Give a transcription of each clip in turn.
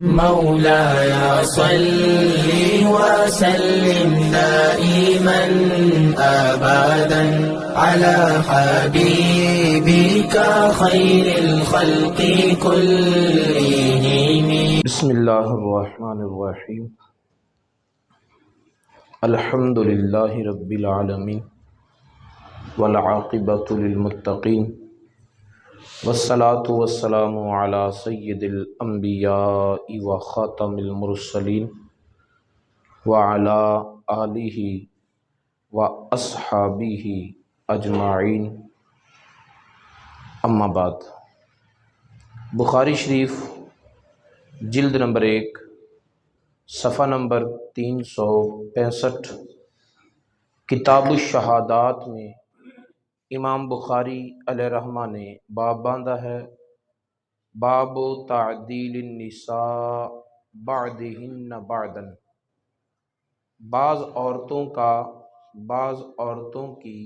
مولاي صل وسلم دائما أبدا على حبيبك خير الخلق كلهم. بسم اللہ الرحمن الرحیم الحمد للہ رب العالمین والعاقبۃ للمتقین والصلاة والسلام علی سید الانبیاء وخاتم المرسلین وعلی آلہ واصحابہ اجمعین، اما بعد۔ بخاری شریف جلد نمبر 1 صفحہ نمبر 365 کتاب الشہادات میں امام بخاری علیہ رحمہ نے باب باندھا ہے، باب تعدیل النساء بعدہن بعدا، بعض عورتوں کی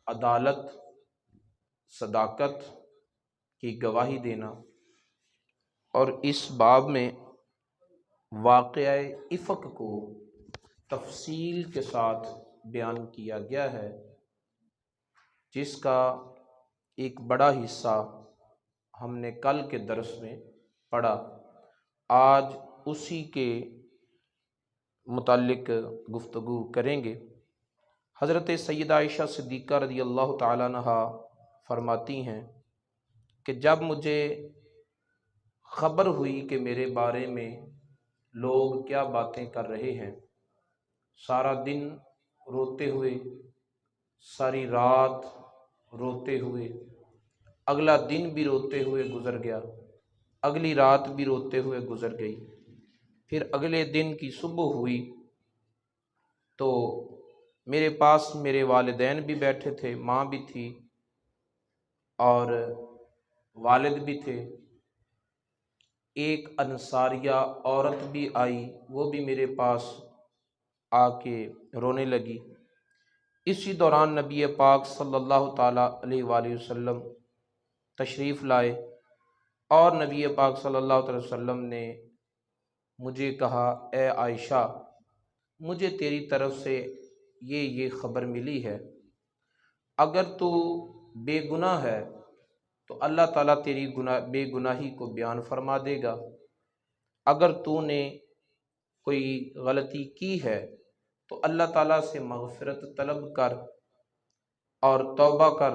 عدالت صداقت کی گواہی دینا، اور اس باب میں واقعہ افک کو تفصیل کے ساتھ بیان کیا گیا ہے، جس کا ایک بڑا حصہ ہم نے کل کے درس میں پڑھا۔ آج اسی کے متعلق گفتگو کریں گے۔ حضرت سیدہ عائشہ صدیقہ رضی اللہ تعالیٰ عنہ فرماتی ہیں کہ جب مجھے خبر ہوئی کہ میرے بارے میں لوگ کیا باتیں کر رہے ہیں، سارا دن روتے ہوئے، ساری رات روتے ہوئے، اگلا دن بھی روتے ہوئے گزر گیا، اگلی رات بھی روتے ہوئے گزر گئی، پھر اگلے دن کی صبح ہوئی تو میرے پاس میرے والدین بھی بیٹھے تھے، ماں بھی تھی اور والد بھی تھے، ایک انصاریہ عورت بھی آئی، وہ بھی میرے پاس آ کے رونے لگی۔ اسی دوران نبی پاک صلی اللہ تعالیٰ علیہ وآلہ وسلم تشریف لائے، اور نبی پاک صلی اللہ علیہ وسلم نے مجھے کہا، اے عائشہ، مجھے تیری طرف سے یہ خبر ملی ہے، اگر تو بے گناہ ہے تو اللہ تعالیٰ تیری بے گناہی کو بیان فرما دے گا، اگر تو نے کوئی غلطی کی ہے تو اللہ تعالیٰ سے مغفرت طلب کر اور توبہ کر۔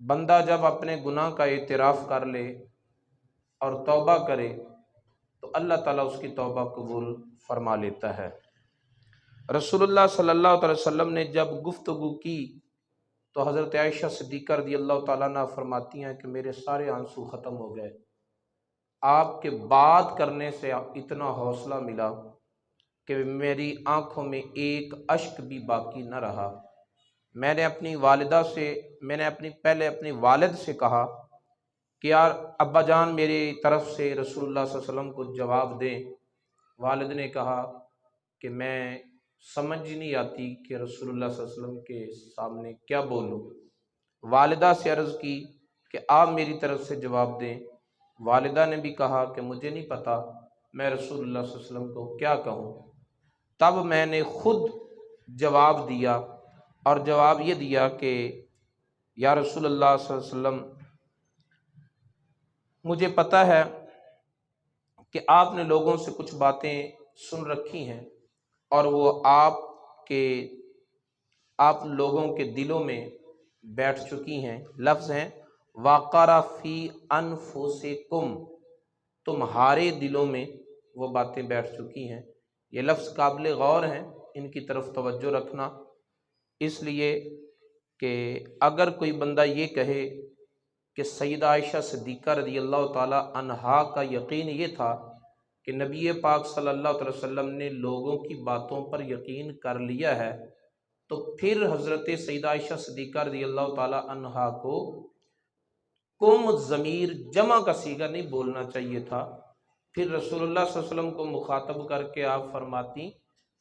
بندہ جب اپنے گناہ کا اعتراف کر لے اور توبہ کرے تو اللہ تعالیٰ اس کی توبہ قبول فرما لیتا ہے۔ رسول اللہ صلی اللہ علیہ وسلم نے جب گفتگو کی تو حضرت عائشہ صدیقہ رضی اللہ تعالیٰ عنہ فرماتی ہیں کہ میرے سارے آنسو ختم ہو گئے، آپ کے بات کرنے سے اتنا حوصلہ ملا کہ میری آنکھوں میں ایک اشک بھی باقی نہ رہا۔ میں نے اپنی والد سے کہا کہ یار ابا جان میری طرف سے رسول اللہ صلی اللہ علیہ وسلم کو جواب دیں۔ والد نے کہا کہ میں سمجھ نہیں آتی کہ رسول اللہ صلی اللہ علیہ وسلم کے سامنے کیا بولوں۔ والدہ سے عرض کی کہ آپ میری طرف سے جواب دیں۔ والدہ نے بھی کہا کہ مجھے نہیں پتا میں رسول اللہ صلی اللہ علیہ وسلم کو کیا کہوں۔ تب میں نے خود جواب دیا، اور جواب یہ دیا کہ یا رسول اللہ صلی اللہ علیہ وسلم، مجھے پتا ہے کہ آپ نے لوگوں سے کچھ باتیں سن رکھی ہیں اور وہ آپ لوگوں کے دلوں میں بیٹھ چکی ہیں۔ لفظ ہیں وَقَرَ فِي أَنفُسِكُمْ، تمہارے دلوں میں وہ باتیں بیٹھ چکی ہیں۔ یہ لفظ قابل غور ہیں، ان کی طرف توجہ رکھنا، اس لیے کہ اگر کوئی بندہ یہ کہے کہ سیدہ عائشہ صدیقہ رضی اللہ تعالیٰ عنہا کا یقین یہ تھا کہ نبی پاک صلی اللہ علیہ وسلم نے لوگوں کی باتوں پر یقین کر لیا ہے، تو پھر حضرت سیدہ عائشہ صدیقہ رضی اللہ تعالیٰ عنہا کو کم ضمیر جمع کا صیغہ نہیں بولنا چاہیے تھا۔ پھر رسول اللہ صلی اللہ علیہ وسلم کو مخاطب کر کے آپ فرماتی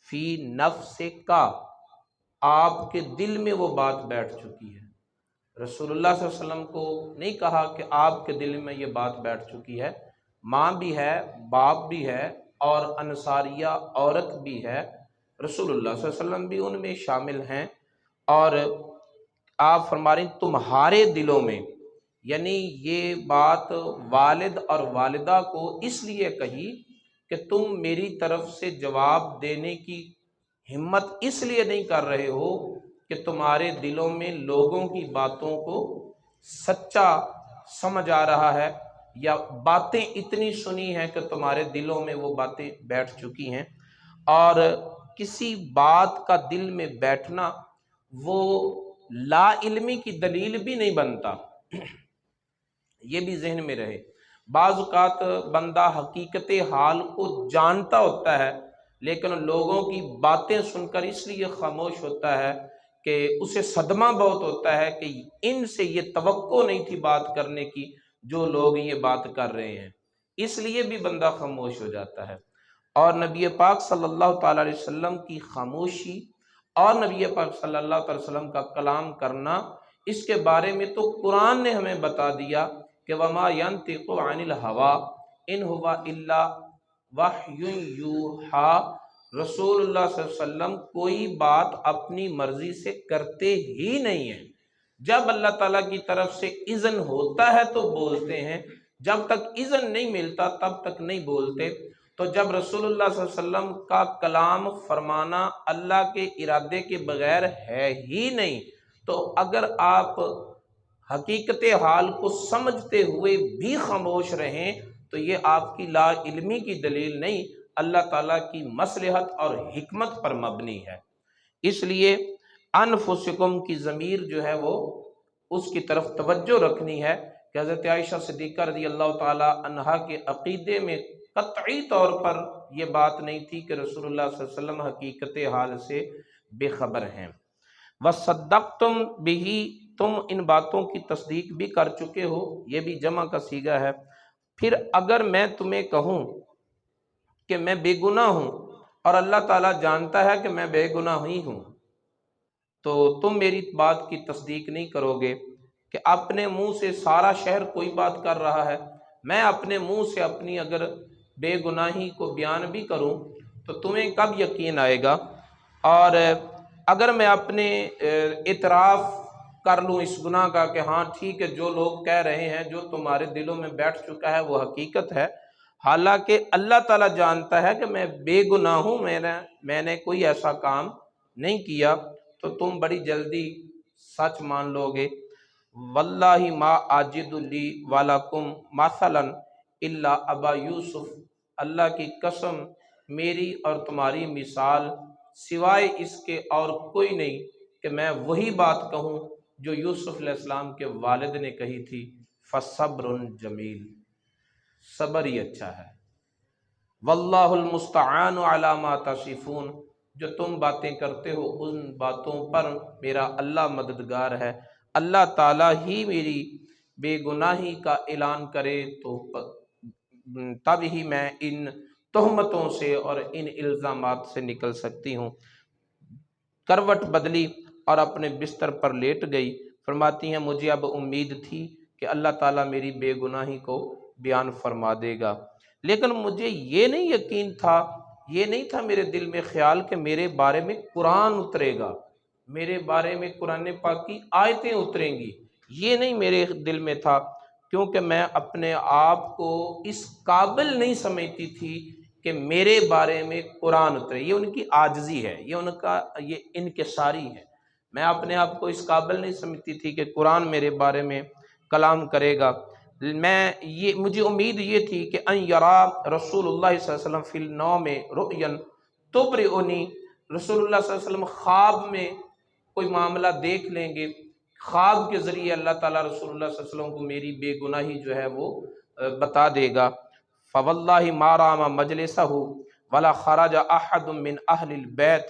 فی نفسک، آپ کے دل میں وہ بات بیٹھ چکی ہے۔ رسول اللہ صلی اللہ علیہ وسلم کو نہیں کہا کہ آپ کے دل میں یہ بات بیٹھ چکی ہے، ماں بھی ہے، باپ بھی ہے، اور انصاریہ عورت بھی ہے، رسول اللہ صلی اللہ علیہ وسلم بھی ان میں شامل ہیں۔ اور آپ فرما رہے ہیں تمہارے دلوں میں، یعنی یہ بات والد اور والدہ کو اس لیے کہی کہ تم میری طرف سے جواب دینے کی ہمت اس لیے نہیں کر رہے ہو کہ تمہارے دلوں میں لوگوں کی باتوں کو سچا سمجھ آ رہا ہے، یا باتیں اتنی سنی ہیں کہ تمہارے دلوں میں وہ باتیں بیٹھ چکی ہیں۔ اور کسی بات کا دل میں بیٹھنا وہ لا علمی کی دلیل بھی نہیں بنتا، یہ بھی ذہن میں رہے۔ بعض اوقات بندہ حقیقت حال کو جانتا ہوتا ہے لیکن لوگوں کی باتیں سن کر اس لیے خاموش ہوتا ہے کہ اسے صدمہ بہت ہوتا ہے کہ ان سے یہ توقع نہیں تھی بات کرنے کی جو لوگ یہ بات کر رہے ہیں، اس لیے بھی بندہ خاموش ہو جاتا ہے۔ اور نبی پاک صلی اللہ تعالی علیہ وسلم کی خاموشی اور نبی پاک صلی اللہ تعالی وسلم کا کلام کرنا، اس کے بارے میں تو قرآن نے ہمیں بتا دیا کہ وما ينطق عن الهوى ان هو الا وحی یوحی، رسول اللہ صلی اللہ علیہ وسلم کوئی بات اپنی مرضی سے کرتے ہی نہیں ہیں، جب اللہ تعالیٰ کی طرف سے اذن ہوتا ہے تو بولتے ہیں، جب تک اذن نہیں ملتا تب تک نہیں بولتے۔ تو جب رسول اللہ صلی اللہ علیہ وسلم کا کلام فرمانا اللہ کے ارادے کے بغیر ہے ہی نہیں، تو اگر آپ حقیقت حال کو سمجھتے ہوئے بھی خاموش رہیں تو یہ آپ کی لا علمی کی دلیل نہیں، اللہ تعالیٰ کی مصلحت اور حکمت پر مبنی ہے۔ اس لیے انفسکم کی ضمیر جو ہے وہ اس کی طرف توجہ رکھنی ہے کہ حضرت عائشہ صدیقہ رضی اللہ تعالی عنہا کے عقیدے میں قطعی طور پر یہ بات نہیں تھی کہ رسول اللہ صلی اللہ علیہ وسلم حقیقت حال سے بے خبر ہیں۔ وصدقتم بہ، تم ان باتوں کی تصدیق بھی کر چکے ہو، یہ بھی جمع کا صیغہ ہے۔ پھر اگر میں تمہیں کہوں کہ میں بے گناہ ہوں اور اللہ تعالیٰ جانتا ہے کہ میں بے گناہ ہی ہوں، تو تم میری بات کی تصدیق نہیں کرو گے کہ اپنے منہ سے سارا شہر کوئی بات کر رہا ہے، میں اپنے منہ سے اپنی اگر بے گناہی کو بیان بھی کروں تو تمہیں کب یقین آئے گا؟ اور اگر میں اپنے اعتراف کر لوں اس گناہ کا کہ ہاں ٹھیک ہے جو لوگ کہہ رہے ہیں، جو تمہارے دلوں میں بیٹھ چکا ہے وہ حقیقت ہے، حالانکہ اللہ تعالیٰ جانتا ہے کہ میں بے گناہ ہوں، میں نے کوئی ایسا کام نہیں کیا، تو تم بڑی جلدی سچ مان لو گے۔ واللہ ما اجد لی ولکم مثلا الا ابا یوسف، اللہ کی قسم میری اور تمہاری مثال سوائے اس کے اور کوئی نہیں کہ میں وہی بات کہوں جو یوسف علیہ السلام کے والد نے کہی تھی، فصبر جمیل، صبر ہی اچھا ہے۔ واللہ المستعان علی ما تصفون، جو تم باتیں کرتے ہو ان باتوں پر میرا اللہ مددگار ہے۔ اللہ تعالیٰ ہی میری بے گناہی کا اعلان کرے تو تب ہی میں ان تہمتوں سے اور ان الزامات سے نکل سکتی ہوں۔ کروٹ بدلی اور اپنے بستر پر لیٹ گئی، فرماتی ہیں مجھے اب امید تھی کہ اللہ تعالیٰ میری بے گناہی کو بیان فرما دے گا، لیکن مجھے یہ نہیں یقین تھا، یہ نہیں تھا میرے دل میں خیال کہ میرے بارے میں قرآن اترے گا، میرے بارے میں قرآن پاک کی آیتیں اتریں گی، یہ نہیں میرے دل میں تھا، کیونکہ میں اپنے آپ کو اس قابل نہیں سمجھتی تھی کہ میرے بارے میں قرآن اترے۔ یہ ان کی عاجزی ہے، یہ ان کا یہ انکساری ہے۔ میں اپنے آپ کو اس قابل نہیں سمجھتی تھی کہ قرآن میرے بارے میں کلام کرے گا۔ مجھے امید یہ تھی کہ ان یرا رسول اللہ صلی اللہ علیہ وسلم فی النوم رؤیا تبرئنی، رسول اللہ صلی اللہ علیہ وسلم خواب میں کوئی معاملہ دیکھ لیں گے، خواب کے ذریعے اللہ تعالیٰ رسول اللہ صلی اللہ علیہ وسلم کو میری بے گناہی جو ہے وہ بتا دے گا۔ فواللہ ما رام مجلسہ ولا خرج احد من اہل البیت،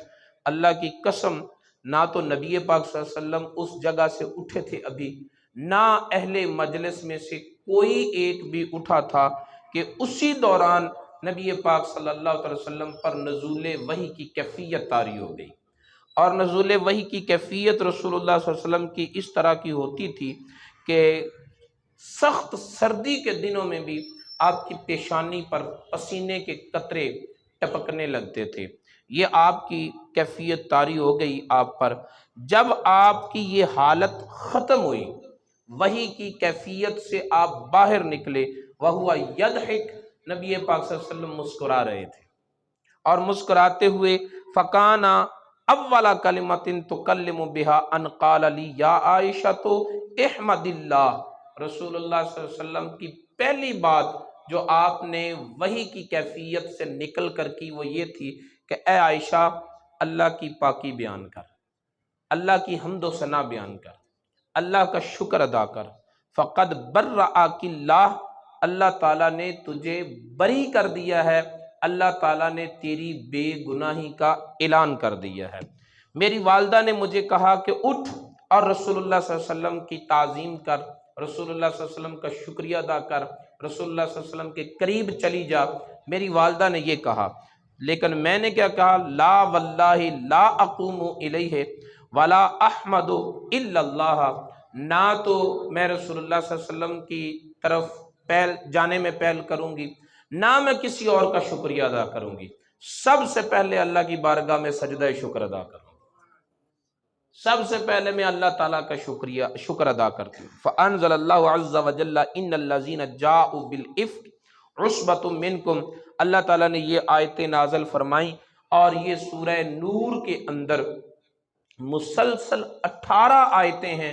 اللہ کی قسم نہ تو نبی پاک صلی اللہ علیہ وسلم اس جگہ سے اٹھے تھے ابھی، نہ اہل مجلس میں سے کوئی ایک بھی اٹھا تھا کہ اسی دوران نبی پاک صلی اللہ علیہ وسلم پر نزول وحی کی کیفیت طاری ہو گئی۔ اور نزول وحی کی کیفیت رسول اللہ صلی اللہ علیہ وسلم کی اس طرح کی ہوتی تھی کہ سخت سردی کے دنوں میں بھی آپ کی پیشانی پر پسینے کے قطرے ٹپکنے لگتے تھے۔ یہ آپ کی کیفیت طاری ہو گئی آپ پر۔ جب آپ کی یہ حالت ختم ہوئی، وحی کی کیفیت سے آپ باہر نکلے، وہو یضحک، نبی پاک صلی اللہ علیہ وسلم مسکرا رہے تھے، اور مسکراتے ہوئے فکانا اولا کلمۃ تکلم بہا ان قال لی یا عائشہ تو احمد اللہ، رسول اللہ صلی اللہ علیہ وسلم کی پہلی بات جو آپ نے وحی کی کیفیت سے نکل کر کی وہ یہ تھی کہ اے عائشہ، اللہ کی پاکی بیان کر، اللہ کی حمد و ثنا بیان کر، اللہ کا شکر ادا کر، فقد برأک اللہ، اللہ تعالیٰ نے تجھے بری کر دیا ہے، اللہ تعالیٰ نے تیری بے گناہی کا اعلان کر دیا ہے۔ میری والدہ نے مجھے کہا کہ اٹھ اور رسول اللہ صلی اللہ علیہ وسلم کی تعظیم کر، رسول اللہ صلی اللہ علیہ وسلم کا شکریہ ادا کر، رسول اللہ صلی اللہ علیہ وسلم کے قریب چلی جا۔ میری والدہ نے یہ کہا، لیکن میں نے کیا کہا؟ لا واللہ لا اقوم الیہ ولا احمد الا اللہ، نہ تو میں رسول اللہ صلی اللہ علیہ وسلم کی طرف پہل جانے میں پہل کروں گی، نہ میں کسی اور کا شکریہ ادا کروں گی، سب سے پہلے اللہ کی بارگاہ میں سجدہ شکر ادا کروں گی، سب سے پہلے میں اللہ تعالیٰ کا شکر ادا کرتی ہوں۔ فانزل اللہ عز وجل ان الذین جاءوا بالافک عصبۃ منکم، اللہ تعالیٰ نے یہ آیتیں نازل فرمائیں، اور یہ سورہ نور کے اندر مسلسل 18 آیتیں ہیں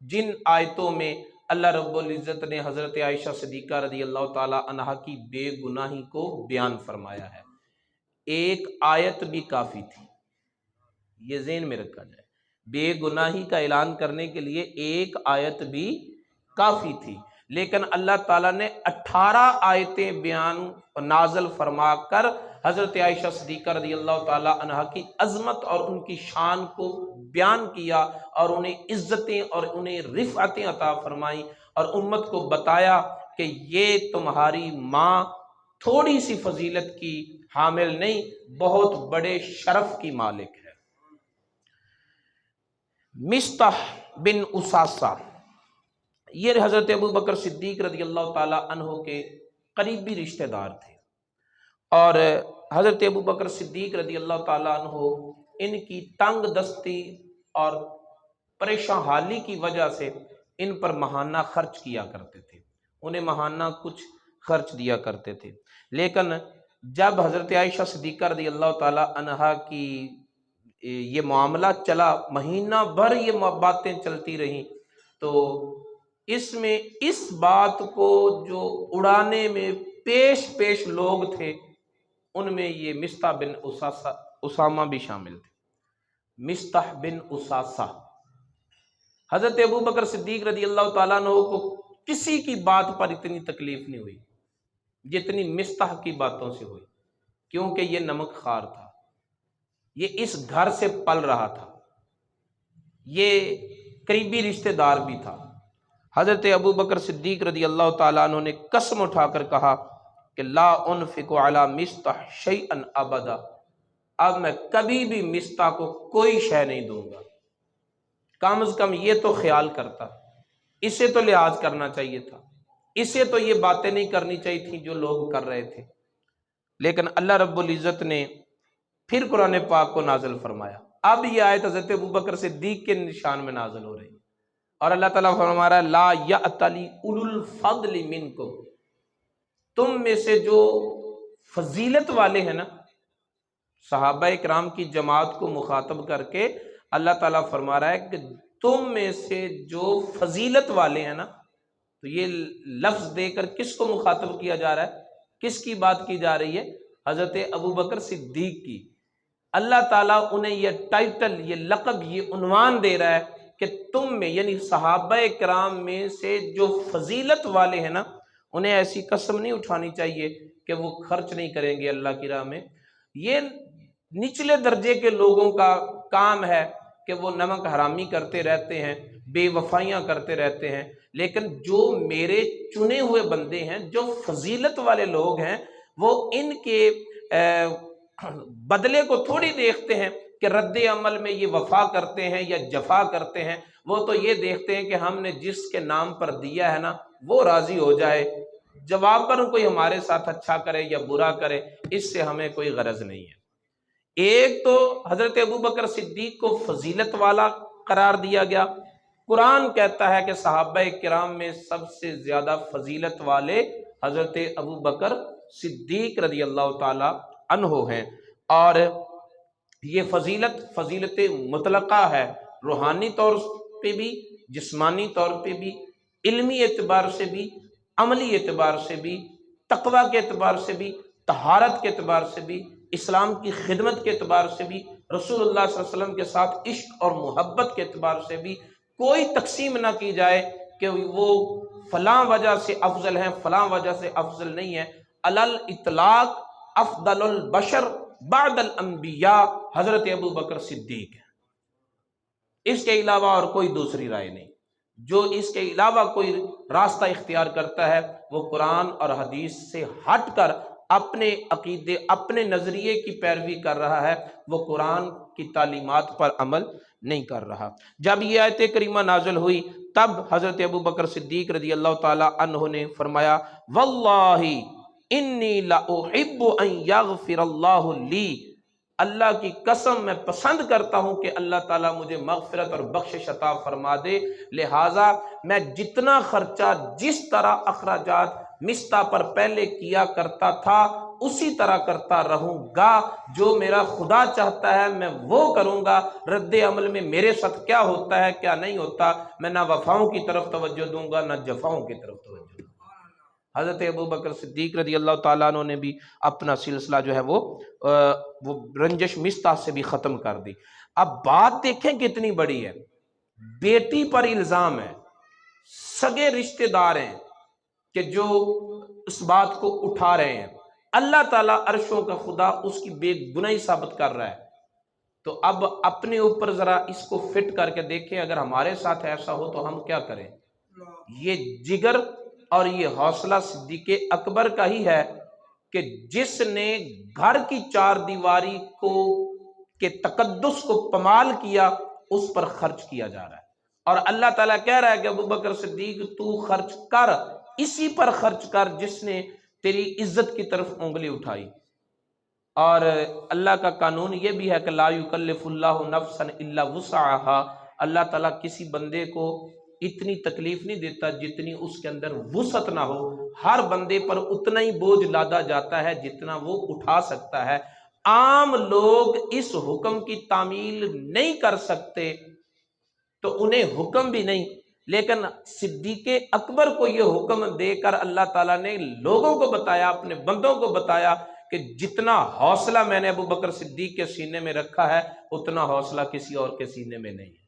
جن آیتوں میں اللہ رب العزت نے حضرت عائشہ صدیقہ رضی اللہ تعالی عنہا کی بے گناہی کو بیان فرمایا ہے۔ ایک آیت بھی کافی تھی، یہ ذہن میں رکھا جائے، بے گناہی کا اعلان کرنے کے لیے ایک آیت بھی کافی تھی، لیکن اللہ تعالیٰ نے 18 آیتیں بیان نازل فرما کر حضرت عائشہ صدیقہ رضی اللہ تعالی عنہا کی عظمت اور ان کی شان کو بیان کیا، اور انہیں عزتیں اور انہیں رفعتیں عطا فرمائیں، اور امت کو بتایا کہ یہ تمہاری ماں تھوڑی سی فضیلت کی حامل نہیں، بہت بڑے شرف کی مالک ہے۔ مصطح بن اساسہ، یہ حضرت ابو بکر صدیق رضی اللہ تعالی عنہ کے قریبی رشتہ دار تھے، اور حضرت ابو بکر صدیق رضی اللہ تعالی عنہ ان کی تنگ دستی اور پریشان حالی کی وجہ سے ان پر ماہانہ خرچ کیا کرتے تھے، انہیں ماہانہ کچھ خرچ دیا کرتے تھے، لیکن جب حضرت عائشہ صدیقہ رضی اللہ تعالی عنہا کی یہ معاملہ چلا، مہینہ بھر یہ باتیں چلتی رہیں، تو اس میں اس بات کو جو اڑانے میں پیش لوگ تھے، ان میں یہ مصطح بن اسامہ بھی شامل تھے۔ مصطح بن اساسہ، حضرت ابو بکر صدیق رضی اللہ تعالیٰ عنہ کو کسی کی بات پر اتنی تکلیف نہیں ہوئی جتنی مصطح کی باتوں سے ہوئی، کیونکہ یہ نمک خوار تھا، یہ اس گھر سے پل رہا تھا، یہ قریبی رشتہ دار بھی تھا۔ حضرت ابو بکر صدیق رضی اللہ تعالیٰ عنہ نے قسم اٹھا کر کہا کہ لا انفق علی مصطح شیئا ابدا، اب میں کبھی بھی مصطح کو کوئی شے نہیں دوں گا، کم از کم یہ تو خیال کرتا، اسے تو لحاظ کرنا چاہیے تھا، اسے تو یہ باتیں نہیں کرنی چاہیے تھیں جو لوگ کر رہے تھے۔ لیکن اللہ رب العزت نے پھر قرآن پاک کو نازل فرمایا، اب یہ آیت حضرت ابو بکر صدیق کے نشان میں نازل ہو رہی، اور اللہ تعالیٰ فرما رہا ہے لا یأتلی اولو الفضل منکم، تم میں سے جو فضیلت والے ہیں نا، صحابہ کرام کی جماعت کو مخاطب کر کے اللہ تعالیٰ فرما رہا ہے کہ تم میں سے جو فضیلت والے ہیں نا، تو یہ لفظ دے کر کس کو مخاطب کیا جا رہا ہے، کس کی بات کی جا رہی ہے؟ حضرت ابو بکر صدیق کی۔ اللہ تعالیٰ انہیں یہ ٹائٹل، یہ لقب، یہ عنوان دے رہا ہے کہ تم میں، یعنی صحابہ کرام میں سے جو فضیلت والے ہیں نا، انہیں ایسی قسم نہیں اٹھانی چاہیے کہ وہ خرچ نہیں کریں گے اللہ کی راہ میں۔ یہ نچلے درجے کے لوگوں کا کام ہے کہ وہ نمک حرامی کرتے رہتے ہیں، بے وفائیاں کرتے رہتے ہیں، لیکن جو میرے چنے ہوئے بندے ہیں، جو فضیلت والے لوگ ہیں، وہ ان کے بدلے کو تھوڑی دیکھتے ہیں کہ رد عمل میں یہ وفا کرتے ہیں یا جفا کرتے ہیں، وہ تو یہ دیکھتے ہیں کہ ہم نے جس کے نام پر دیا ہے نا وہ راضی ہو جائے، جواباً کوئی ہمارے ساتھ اچھا کرے یا برا کرے، اس سے ہمیں کوئی غرض نہیں ہے۔ ایک تو حضرت ابوبکر صدیق کو فضیلت والا قرار دیا گیا۔ قرآن کہتا ہے کہ صحابہ کرام میں سب سے زیادہ فضیلت والے حضرت ابوبکر صدیق رضی اللہ تعالی عنہ ہیں، اور یہ فضیلت مطلقہ ہے، روحانی طور پہ بھی، جسمانی طور پہ بھی، علمی اعتبار سے بھی، عملی اعتبار سے بھی، تقوی کے اعتبار سے بھی، طہارت کے اعتبار سے بھی، اسلام کی خدمت کے اعتبار سے بھی، رسول اللہ صلی اللہ علیہ وسلم کے ساتھ عشق اور محبت کے اعتبار سے بھی کوئی تقسیم نہ کی جائے کہ وہ فلاں وجہ سے افضل ہیں، فلاں وجہ سے افضل نہیں ہے۔ علی الاطلاق افضل البشر بعد الانبیاء حضرت ابوبکر صدیق ہے، اس کے علاوہ اور کوئی دوسری رائے نہیں۔ جو اس کے علاوہ کوئی راستہ اختیار کرتا ہے وہ قرآن اور حدیث سے ہٹ کر اپنے عقیدے، اپنے نظریے کی پیروی کر رہا ہے، وہ قرآن کی تعلیمات پر عمل نہیں کر رہا۔ جب یہ آیت کریمہ نازل ہوئی تب حضرت ابوبکر صدیق رضی اللہ تعالی عنہ نے فرمایا واللہ انی لاحب ان یغفر اللہ لی، اللہ کی قسم میں پسند کرتا ہوں کہ اللہ تعالیٰ مجھے مغفرت اور بخشش عطا فرما دے، لہٰذا میں جتنا خرچہ، جس طرح اخراجات مستہ پر پہلے کیا کرتا تھا اسی طرح کرتا رہوں گا، جو میرا خدا چاہتا ہے میں وہ کروں گا، رد عمل میں میرے ساتھ کیا ہوتا ہے کیا نہیں ہوتا میں نہ وفاؤں کی طرف توجہ دوں گا نہ جفاؤں کی طرف توجہ دوں گا۔ حضرت ابوبکر صدیق رضی اللہ تعالیٰ عنہ نے بھی اپنا سلسلہ جو ہے وہ رنجش مستہ سے بھی ختم کر دی۔ اب بات دیکھیں کتنی بڑی ہے، بیٹی پر الزام ہے، سگے رشتہ دار ہیں کہ جو اس بات کو اٹھا رہے ہیں، اللہ تعالیٰ عرشوں کا خدا اس کی بے گناہی ثابت کر رہا ہے، تو اب اپنے اوپر ذرا اس کو فٹ کر کے دیکھیں، اگر ہمارے ساتھ ایسا ہو تو ہم کیا کریں۔ یہ جگر اور یہ حوصلہ صدیق اکبر کا ہی ہے کہ جس نے گھر کی چار دیواری کو کے تقدس کو پامال کیا، اس پر خرچ کیا جا رہا ہے، اور اللہ تعالیٰ کہہ رہا ہے کہ ابوبکر صدیق تو خرچ کر، اسی پر خرچ کر جس نے تیری عزت کی طرف انگلی اٹھائی۔ اور اللہ کا قانون یہ بھی ہے کہ لا یکلف اللہ نفسا الا وسعها، اللہ تعالیٰ کسی بندے کو اتنی تکلیف نہیں دیتا جتنی اس کے اندر وسعت نہ ہو، ہر بندے پر اتنا ہی بوجھ لادا جاتا ہے جتنا وہ اٹھا سکتا ہے۔ عام لوگ اس حکم کی تعمیل نہیں کر سکتے تو انہیں حکم بھی نہیں، لیکن صدیق اکبر کو یہ حکم دے کر اللہ تعالیٰ نے لوگوں کو بتایا، اپنے بندوں کو بتایا کہ جتنا حوصلہ میں نے ابوبکر صدیق کے سینے میں رکھا ہے اتنا حوصلہ کسی اور کے سینے میں نہیں ہے۔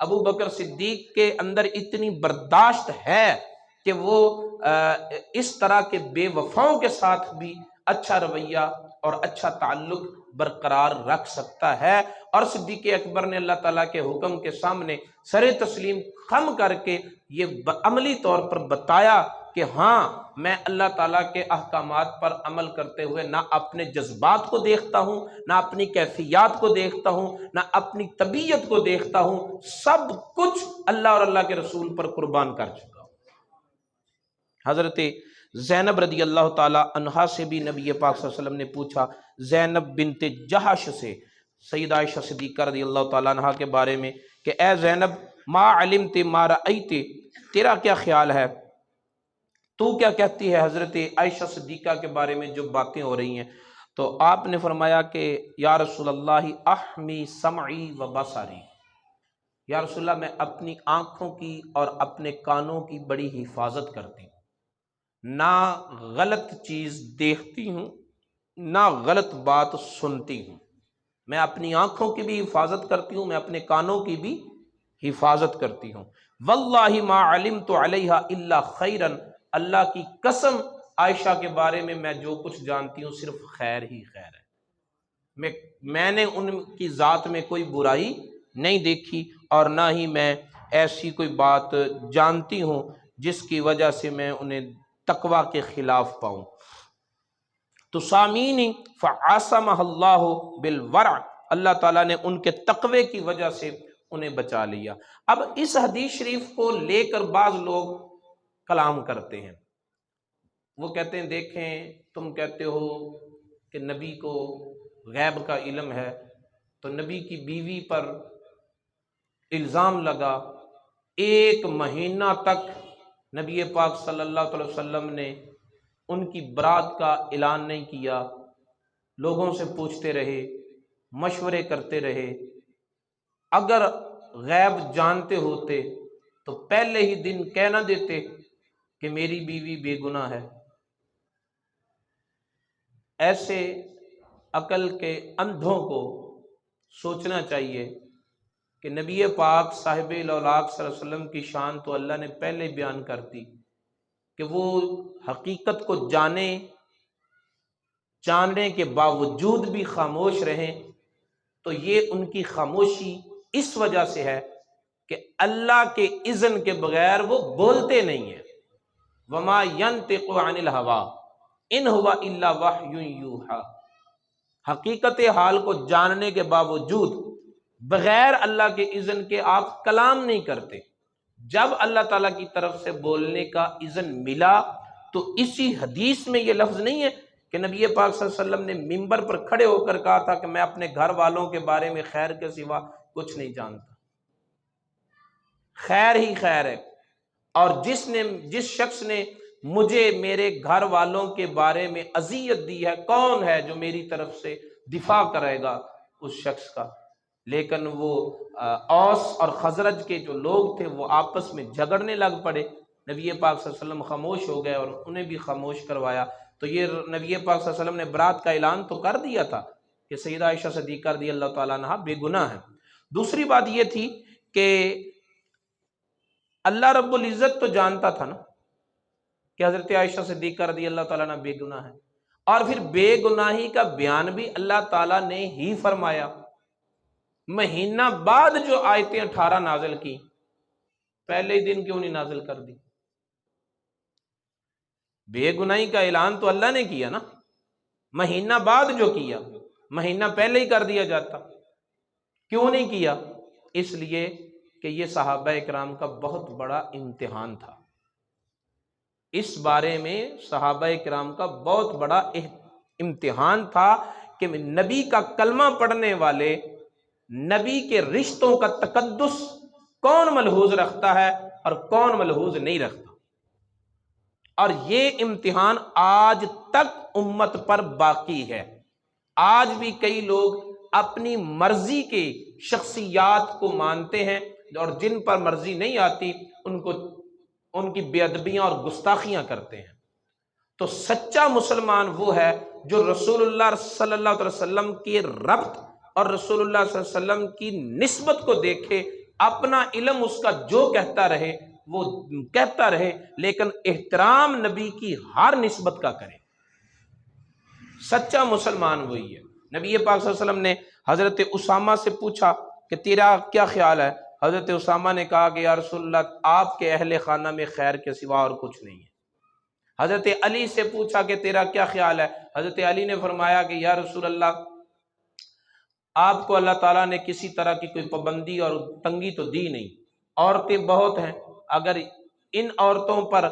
ابوبکر صدیق کے اندر اتنی برداشت ہے کہ وہ اس طرح کے بے وفاؤں کے ساتھ بھی اچھا رویہ اور اچھا تعلق برقرار رکھ سکتا ہے، اور صدیق اکبر نے اللہ تعالیٰ کے حکم کے سامنے سر تسلیم خم کر کے یہ عملی طور پر بتایا کہ ہاں میں اللہ تعالیٰ کے احکامات پر عمل کرتے ہوئے نہ اپنے جذبات کو دیکھتا ہوں، نہ اپنی کیفیات کو دیکھتا ہوں، نہ اپنی طبیعت کو دیکھتا ہوں، سب کچھ اللہ اور اللہ کے رسول پر قربان کر چکا ہوں۔ حضرت زینب رضی اللہ تعالی عنہا سے بھی نبی پاک صلی اللہ علیہ وسلم نے پوچھا، زینب بنت جہش سے، سیدہ عائشہ صدیقہ رضی اللہ تعالی عنہا کے بارے میں کہ اے زینب ما علمت ما رأیت، تیرا کیا خیال ہے، تو کیا کہتی ہے حضرت عائشہ صدیقہ کے بارے میں جو باتیں ہو رہی ہیں؟ تو آپ نے فرمایا کہ یا رسول اللہ احمی سمعی و بصری، یا رسول اللہ میں اپنی آنکھوں کی اور اپنے کانوں کی بڑی حفاظت کرتی ہوں، نہ غلط چیز دیکھتی ہوں نہ غلط بات سنتی ہوں، میں اپنی آنکھوں کی بھی حفاظت کرتی ہوں، میں اپنے کانوں کی بھی حفاظت کرتی ہوں۔ واللہ ما علمت علیہا الا خیرا، اللہ کی قسم عائشہ کے بارے میں میں جو کچھ جانتی ہوں صرف خیر ہی خیر ہے، میں نے ان کی ذات میں کوئی برائی نہیں دیکھی، اور نہ ہی میں ایسی کوئی بات جانتی ہوں جس کی وجہ سے میں انہیں تقوی کے خلاف پاؤں۔ تو سامعین فعاصمہ اللہ بالورع، اللہ تعالیٰ نے ان کے تقوی کی وجہ سے انہیں بچا لیا۔ اب اس حدیث شریف کو لے کر بعض لوگ کلام کرتے ہیں، وہ کہتے ہیں دیکھیں تم کہتے ہو کہ نبی کو غیب کا علم ہے، تو نبی کی بیوی پر الزام لگا، 1 مہینہ تک نبی پاک صلی اللہ علیہ وسلم نے ان کی برات کا اعلان نہیں کیا، لوگوں سے پوچھتے رہے، مشورے کرتے رہے۔ اگر غیب جانتے ہوتے تو پہلے ہی دن کہہ نہ دیتے کہ میری بیوی بے گناہ ہے۔ ایسے عقل کے اندھوں کو سوچنا چاہیے کہ نبی پاک صاحب الاولاق صلی اللہ علیہ وسلم کی شان تو اللہ نے پہلے بیان کر دی کہ وہ حقیقت کو جاننے کے باوجود بھی خاموش رہیں، تو یہ ان کی خاموشی اس وجہ سے ہے کہ اللہ کے اذن کے بغیر وہ بولتے نہیں ہیں۔ وما ينطق عن الهوى ان هو الا وحی یوحی، حقیقت حال کو جاننے کے باوجود بغیر اللہ کے اذن کے آپ کلام نہیں کرتے۔ جب اللہ تعالیٰ کی طرف سے بولنے کا اذن ملا تو اسی حدیث میں یہ لفظ نہیں ہے کہ نبی پاک صلی اللہ علیہ وسلم نے منبر پر کھڑے ہو کر کہا تھا کہ میں اپنے گھر والوں کے بارے میں خیر کے سوا کچھ نہیں جانتا، خیر ہی خیر ہے، اور جس شخص نے مجھے میرے گھر والوں کے بارے میں اذیت دی ہے، کون ہے جو میری طرف سے دفاع کرے گا اس شخص کا؟ لیکن وہ اوس اور خزرج کے جو لوگ تھے وہ آپس میں جھگڑنے لگ پڑے، نبی پاک صلی اللہ علیہ وسلم خاموش ہو گئے اور انہیں بھی خاموش کروایا۔ تو یہ نبی پاک صلی اللہ علیہ وسلم نے برات کا اعلان تو کر دیا تھا کہ سیدہ عائشہ صدیقہ رضی اللہ تعالیٰ عنہا بے گناہ ہے۔ دوسری بات یہ تھی کہ اللہ رب العزت تو جانتا تھا نا کہ حضرت عائشہ صدیقہ رضی اللہ تعالیٰ عنہ بے گناہ ہے، اور پھر بے گناہی کا بیان بھی اللہ تعالیٰ نے ہی فرمایا۔ مہینہ بعد جو آیتیں 18 نازل کی، پہلے ہی دن کیوں نہیں نازل کر دی؟ بے گناہی کا اعلان تو اللہ نے کیا نا، مہینہ بعد جو کیا، مہینہ پہلے ہی کر دیا جاتا، کیوں نہیں کیا؟ اس لیے کہ یہ صحابہ اکرام کا بہت بڑا امتحان تھا۔ اس بارے میں صحابہ اکرام کا بہت بڑا امتحان تھا کہ نبی کا کلمہ پڑھنے والے، نبی کے رشتوں کا تقدس کون ملحوظ رکھتا ہے اور کون ملحوظ نہیں رکھتا۔ اور یہ امتحان آج تک امت پر باقی ہے۔ آج بھی کئی لوگ اپنی مرضی کے شخصیات کو مانتے ہیں، اور جن پر مرضی نہیں آتی ان کی بے ادبیاں اور گستاخیاں کرتے ہیں۔ تو سچا مسلمان وہ ہے جو رسول اللہ صلی اللہ علیہ وسلم کی ربط اور رسول اللہ صلی اللہ علیہ وسلم کی نسبت کو دیکھے، اپنا علم اس کا جو کہتا رہے وہ کہتا رہے، لیکن احترام نبی کی ہر نسبت کا کرے۔ سچا مسلمان وہی ہے۔ نبی پاک صلی اللہ علیہ وسلم نے حضرت اسامہ سے پوچھا کہ تیرا کیا خیال ہے؟ حضرت اسامہ نے کہا کہ یا رسول اللہ، آپ کے اہل خانہ میں خیر کے سوا اور کچھ نہیں ہے۔ حضرت علی سے پوچھا کہ تیرا کیا خیال ہے؟ حضرت علی نے فرمایا کہ یا رسول اللہ، آپ کو اللہ تعالیٰ نے کسی طرح کی کوئی پابندی اور تنگی تو دی نہیں، عورتیں بہت ہیں، اگر ان عورتوں پر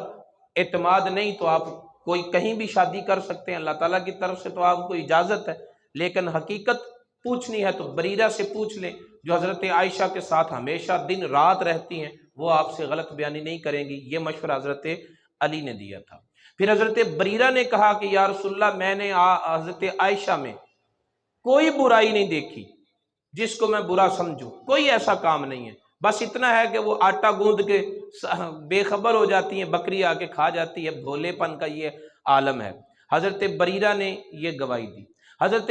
اعتماد نہیں تو آپ کوئی کہیں بھی شادی کر سکتے ہیں، اللہ تعالیٰ کی طرف سے تو آپ کو اجازت ہے، لیکن حقیقت پوچھنی ہے تو بریرہ سے پوچھ لیں جو حضرت عائشہ کے ساتھ ہمیشہ دن رات رہتی ہیں، وہ آپ سے غلط بیانی نہیں کریں گی۔ یہ مشورہ حضرت علی نے دیا تھا۔ پھر حضرت بریرہ نے کہا کہ یا رسول اللہ، میں نے حضرت عائشہ میں کوئی برائی نہیں دیکھی جس کو میں برا سمجھوں، کوئی ایسا کام نہیں ہے، بس اتنا ہے کہ وہ آٹا گوندھ کے بے خبر ہو جاتی ہیں، بکری آ کے کھا جاتی ہے، بھولے پن کا یہ عالم ہے۔ حضرت بریرہ نے یہ گواہی دی۔ حضرت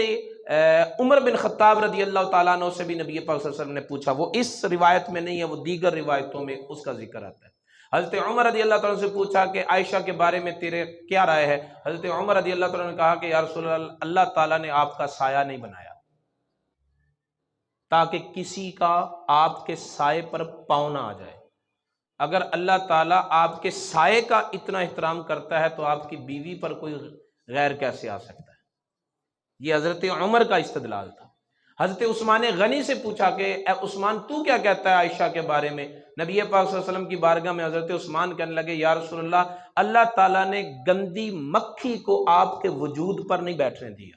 عمر بن خطاب رضی اللہ تعالیٰ عنہ سے بھی نبی پاک صلی اللہ علیہ وسلم نے پوچھا، وہ اس روایت میں نہیں ہے، وہ دیگر روایتوں میں اس کا ذکر آتا ہے۔ حضرت عمر رضی اللہ تعالیٰ سے پوچھا کہ عائشہ کے بارے میں تیرے کیا رائے ہے؟ حضرت عمر رضی اللہ تعالیٰ نے کہا کہ یا رسول اللہ، اللہ تعالیٰ نے آپ کا سایہ نہیں بنایا تاکہ کسی کا آپ کے سائے پر پاؤں نہ آ جائے۔ اگر اللہ تعالیٰ آپ کے سائے کا اتنا احترام کرتا ہے تو آپ کی بیوی پر کوئی غیر کیسے آ سکتا ہے؟ یہ حضرت عمر کا استدلال تھا۔ حضرت عثمان غنی سے پوچھا کہ اے عثمان تو کیا کہتا ہے عائشہ کے بارے میں؟ نبی پاک صلی اللہ علیہ وسلم کی بارگاہ میں حضرت عثمان کہنے لگے یا رسول اللہ، اللہ تعالیٰ نے گندی مکھی کو آپ کے وجود پر نہیں بیٹھنے دیا،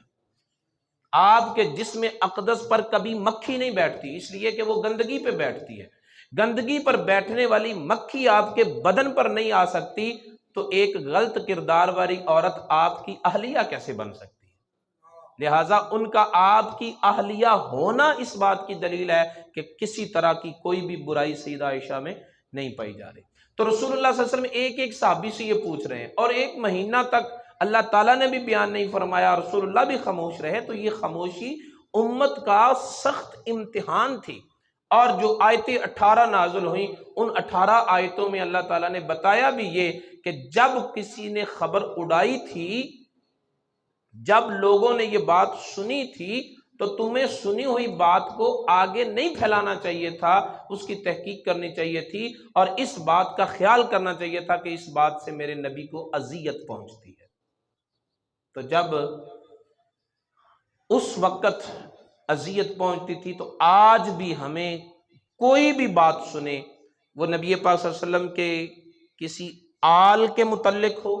آپ کے جسم اقدس پر کبھی مکھی نہیں بیٹھتی، اس لیے کہ وہ گندگی پہ بیٹھتی ہے، گندگی پر بیٹھنے والی مکھی آپ کے بدن پر نہیں آ سکتی، تو ایک غلط کردار والی عورت آپ کی اہلیہ کیسے بن سکتی؟ لہٰذا ان کا آپ کی اہلیہ ہونا اس بات کی دلیل ہے کہ کسی طرح کی کوئی بھی برائی سیدہ عائشہ میں نہیں پائی جا رہی۔ تو رسول اللہ صلی اللہ علیہ وسلم ایک ایک صحابی سے یہ پوچھ رہے ہیں، اور 1 مہینہ تک اللہ تعالیٰ نے بھی بیان نہیں فرمایا، رسول اللہ بھی خاموش رہے، تو یہ خاموشی امت کا سخت امتحان تھی۔ اور جو آیتیں 18 نازل ہوئیں، ان 18 آیتوں میں اللہ تعالیٰ نے بتایا بھی یہ کہ جب کسی نے خبر اڑائی تھی، جب لوگوں نے یہ بات سنی تھی، تو تمہیں سنی ہوئی بات کو آگے نہیں پھیلانا چاہیے تھا، اس کی تحقیق کرنی چاہیے تھی، اور اس بات کا خیال کرنا چاہیے تھا کہ اس بات سے میرے نبی کو اذیت پہنچتی ہے۔ تو جب اس وقت اذیت پہنچتی تھی، تو آج بھی ہمیں کوئی بھی بات سنے، وہ نبی پاک صلی اللہ علیہ وسلم کے کسی آل کے متعلق ہو،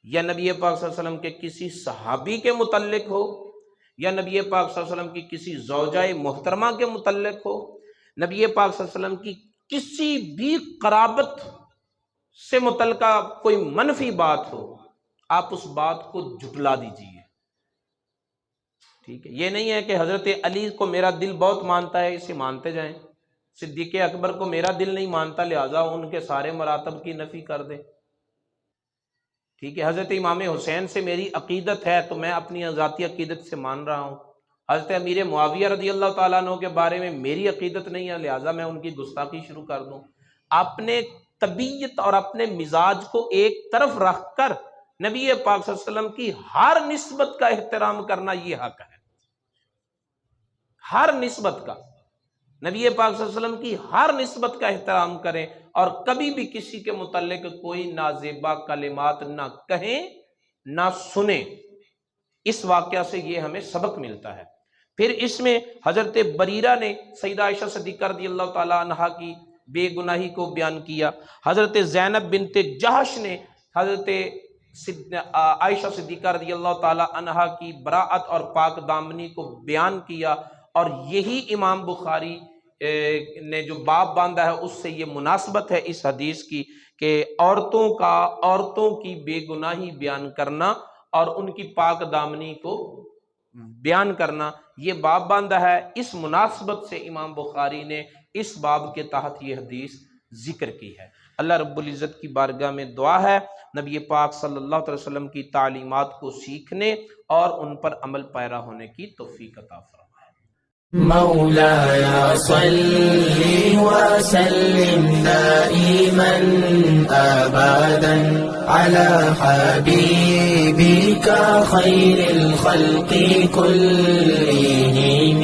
یا نبی پاک صلی اللہ علیہ وسلم کے کسی صحابی کے متعلق ہو، یا نبی پاک صلی اللہ علیہ وسلم کی کسی زوجہ محترمہ کے متعلق ہو، نبی پاک صلی اللہ علیہ وسلم کی کسی بھی قرابت سے متعلقہ کوئی منفی بات ہو، آپ اس بات کو جھٹلا دیجیے، ٹھیک ہے؟ یہ نہیں ہے کہ حضرت علی کو میرا دل بہت مانتا ہے، اسے مانتے جائیں، صدیق اکبر کو میرا دل نہیں مانتا لہٰذا ان کے سارے مراتب کی نفی کر دیں، ٹھیک ہے؟ حضرت امام حسین سے میری عقیدت ہے تو میں اپنی ذاتی عقیدت سے مان رہا ہوں، حضرت امیر معاویہ رضی اللہ تعالیٰ عنہ کے بارے میں میری عقیدت نہیں ہے لہٰذا میں ان کی گستاخی شروع کر دوں۔ اپنے طبیعت اور اپنے مزاج کو ایک طرف رکھ کر نبی پاک صلی اللہ علیہ وسلم کی ہر نسبت کا احترام کرنا یہ حق ہے، ہر نسبت کا، نبی پاک صلی اللہ علیہ وسلم کی ہر نسبت کا احترام کریں، اور کبھی بھی کسی کے متعلق کوئی نازیبا کلمات نہ کہیں نہ سنیں۔ اس واقعہ سے یہ ہمیں سبق ملتا ہے۔ پھر اس میں حضرت بریرہ نے سیدہ عائشہ صدیقہ رضی اللہ تعالیٰ عنہا کی بے گناہی کو بیان کیا، حضرت زینب بنت جہش نے حضرت عائشہ صدیقہ رضی اللہ تعالیٰ عنہا کی براءت اور پاک دامنی کو بیان کیا، اور یہی امام بخاری نے جو باب باندھا ہے اس سے یہ مناسبت ہے اس حدیث کی کہ عورتوں کی بے گناہی بیان کرنا اور ان کی پاک دامنی کو بیان کرنا، یہ باب باندھا ہے۔ اس مناسبت سے امام بخاری نے اس باب کے تحت یہ حدیث ذکر کی ہے۔ اللہ رب العزت کی بارگاہ میں دعا ہے نبی پاک صلی اللہ علیہ وسلم کی تعلیمات کو سیکھنے اور ان پر عمل پیرا ہونے کی توفیق عطا فرمائے۔ مولاي صل وسلم دائما أبدا على حبيبك خير الخلق كلهم